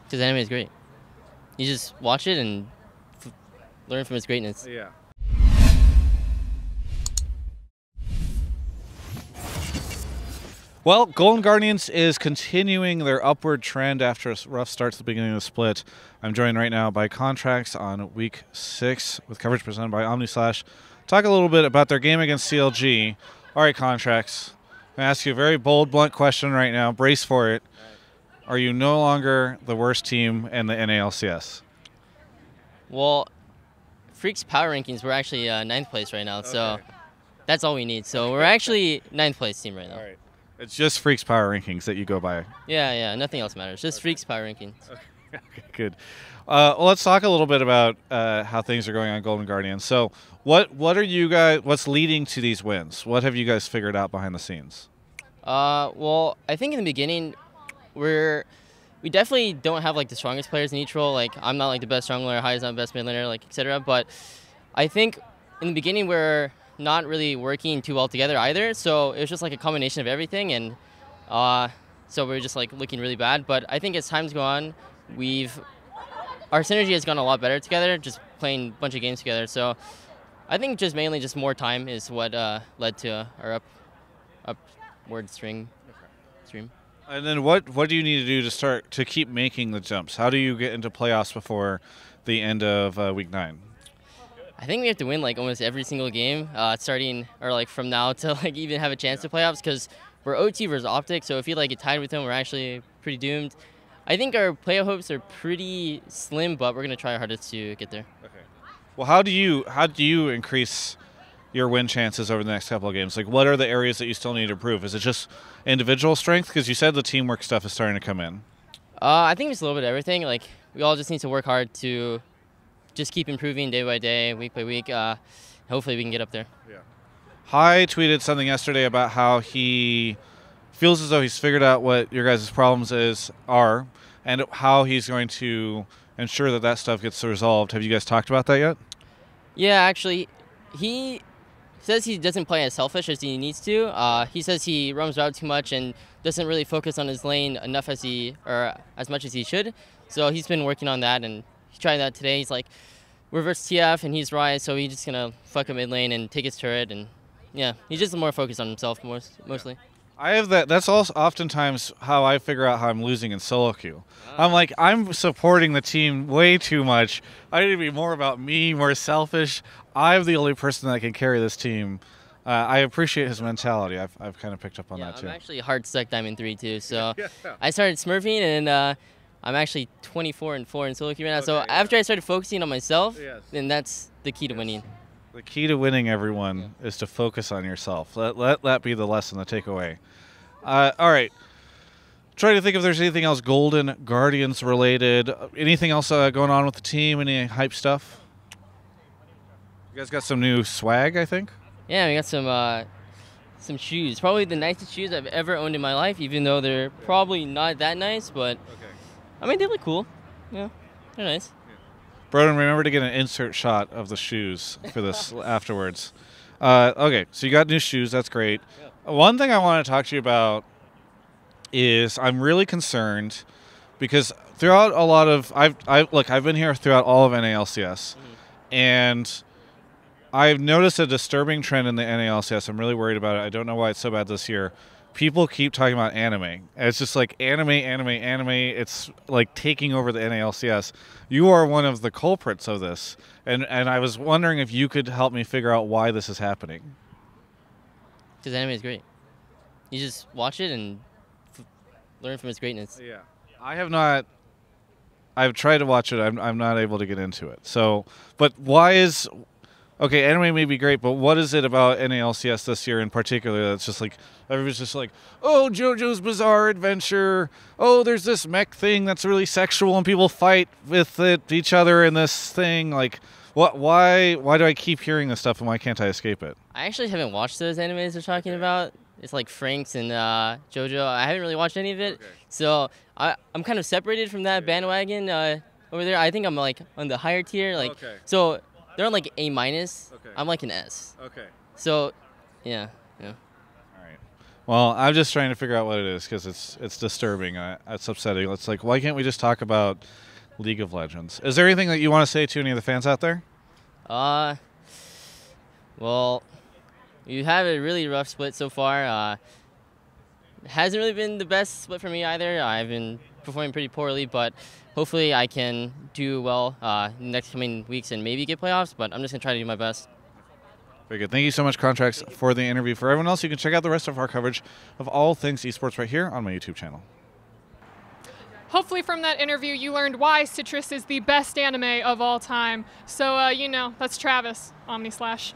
Because anime is great. You just watch it and learn from its greatness. Yeah. Well, Golden Guardians is continuing their upward trend after a rough start to the beginning of the split. I'm joined right now by Contractz on week 6 with coverage presented by OmniSlash. Talk a little bit about their game against CLG. All right, Contractz, I'm going to ask you a very bold, blunt question right now. Brace for it. Are you no longer the worst team in the NA LCS? Well, Freak's power rankings, we're actually 9th place right now, so that's all we need. So we're actually 9th place team right now. All right. It's just Freak's power rankings that you go by. Yeah, nothing else matters. Just Freak's power rankings. Okay, good. Well, let's talk a little bit about how things are going on Golden Guardians. So, what are you guys? What's leading to these wins? What have you guys figured out behind the scenes? Well, I think in the beginning, we definitely don't have like the strongest players in each role. Like I'm not like the best jungler, Hai's not the best mid laner, like etc. But I think in the beginning we're not really working too well together either. So it was just like a combination of everything, and so we're just like looking really bad. But I think as time's gone on, our synergy has gone a lot better together, just playing a bunch of games together. So I think just mainly just more time is what led to our upward stream. And then what do you need to do to start to keep making the jumps? How do you get into playoffs before the end of week 9? I think we have to win like almost every single game, starting or like from now to like even have a chance to playoffs, because we're OT versus Optic. So if you like get tied with them, we're actually pretty doomed. I think our playoff hopes are pretty slim, but we're gonna try our hardest to get there. Okay. Well, how do you increase your win chances over the next couple of games? Like, what are the areas that you still need to improve? Is it just individual strength? Because you said the teamwork stuff is starting to come in. I think it's a little bit of everything. Like we all just need to work hard to just keep improving day by day, week by week. Hopefully we can get up there. Yeah. Hai tweeted something yesterday about how he feels as though he's figured out what your guys' problems are and how he's going to ensure that stuff gets resolved. Have you guys talked about that yet? Yeah, actually, he says he doesn't play as selfish as he needs to. He says he roams around too much and doesn't really focus on his lane enough as much as he should. So he's been working on that, and he tried that today. He's like, reverse TF, and he's Ryze, so he's just gonna fuck up mid lane and take his turret, and yeah, he's just more focused on himself mostly. I have that. That's also oftentimes how I figure out how I'm losing in solo queue. I'm like, I'm supporting the team way too much. I need to be more about me, more selfish. I'm the only person that can carry this team. I appreciate his mentality. I've kind of picked up on that too. I'm actually hard stuck Diamond 3 too, so I started smurfing, and I'm actually 24-4 in solo queue right now. So after I started focusing on myself, then that's the key to winning. The key to winning, everyone, is to focus on yourself. Let that be the lesson, the takeaway. All right. Try to think if there's anything else Golden Guardians related. Anything else going on with the team? Any hype stuff? You guys got some new swag, I think? Yeah, we got some shoes. Probably the nicest shoes I've ever owned in my life, even though they're probably not that nice, but I mean, they look cool. Yeah, they're nice. Broden, remember to get an insert shot of the shoes for this afterwards. Okay, so you got new shoes. That's great. One thing I want to talk to you about is I'm really concerned because throughout a lot of I've been here throughout all of NA LCS, and I've noticed a disturbing trend in the NA LCS. I'm really worried about it. I don't know why it's so bad this year. People keep talking about anime. And it's just like anime. It's like taking over the NA LCS. You are one of the culprits of this. And I was wondering if you could help me figure out why this is happening. Because anime is great. You just watch it and learn from its greatness. Yeah. I've tried to watch it. I'm not able to get into it. So, but why is... Okay, anime may be great, but what is it about NA LCS this year in particular that's just like, everybody's just like, oh, JoJo's Bizarre Adventure, oh, there's this mech thing that's really sexual and people fight with each other in this thing, like, why do I keep hearing this stuff and why can't I escape it? I actually haven't watched those animes they're talking about. It's like Frank's and JoJo. I haven't really watched any of it, so I'm kind of separated from that bandwagon over there. I think I'm like on the higher tier, like, so... They're on like A-. I'm like an S. Okay. So, yeah. All right. Well, I'm just trying to figure out what it is because it's disturbing. It's upsetting. It's like, why can't we just talk about League of Legends? Is there anything that you want to say to any of the fans out there? Well, you have a really rough split so far. Hasn't really been the best split for me either. I've been performing pretty poorly, but hopefully I can do well next coming weeks and maybe get playoffs, but I'm just going to try to do my best. Very good. Thank you so much, Contractz, for the interview. For everyone else, you can check out the rest of our coverage of all things esports right here on my YouTube channel. Hopefully from that interview you learned why Citrus is the best anime of all time. So, you know, that's Travis, Omnislash.